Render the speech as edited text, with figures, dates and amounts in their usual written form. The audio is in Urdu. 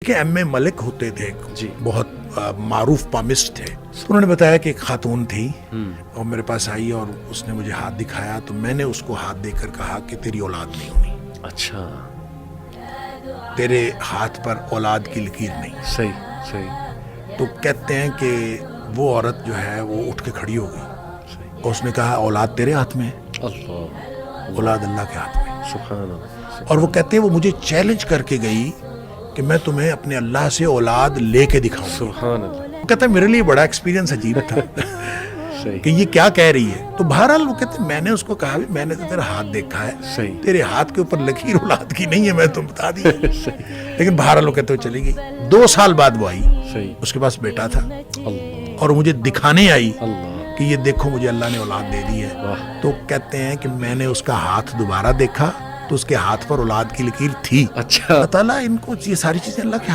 کہ ایم اے ملک ہوتے تھے، جی بہت معروف پامسٹ تھے. انہوں نے بتایا کہ ایک خاتون تھی اور میرے پاس آئی اور اس نے مجھے ہاتھ دکھایا، تو میں نے اس کو ہاتھ دے کر کہا کہ تیری اولاد نہیں ہونی، اچھا تیرے ہاتھ پر اولاد کی لکیر نہیں. صحیح صحیح تو کہتے ہیں کہ وہ عورت جو ہے وہ اٹھ کے کھڑی ہو گئی اور اس نے کہا اولاد تیرے ہاتھ میں ہے، اللہ اولاد اللہ کے ہاتھ میں ہے. سبحان اللہ اور وہ کہتے ہیں وہ مجھے چیلنج کر کے گئی کہ میں تمہیں اپنے اللہ سے اولاد لے کے دکھاؤں گا. سبحان اللہ وہ کہتا ہے میرے لیے بڑا ایکسپیرینس عجیب تھا صحیح کہ یہ کیا کہہ رہی ہے. تو بہرحال وہ کہتے ہیں میں نے اس کو کہا میں نے تو تیرا ہاتھ دیکھا ہے، صحیح تیرے ہاتھ کے اوپر لکیر اولاد کی نہیں ہے، میں تم بتا دی. صحیح لیکن بہرحال وہ کہتے ہوئے چلی گئی. 2 سال بعد وہ آئی، صحیح اس کے پاس بیٹا تھا اللہ اور مجھے دکھانے آئی اللہ کہ یہ دیکھو مجھے اللہ نے اولاد دے دی ہے. واہ تو کہتے ہیں کہ میں نے اس کا ہاتھ دوبارہ دیکھا تو اس کے ہاتھ پر اولاد کی لکیر تھی. اچھا اللہ تعالیٰ ان کو یہ ساری چیزیں اللہ کے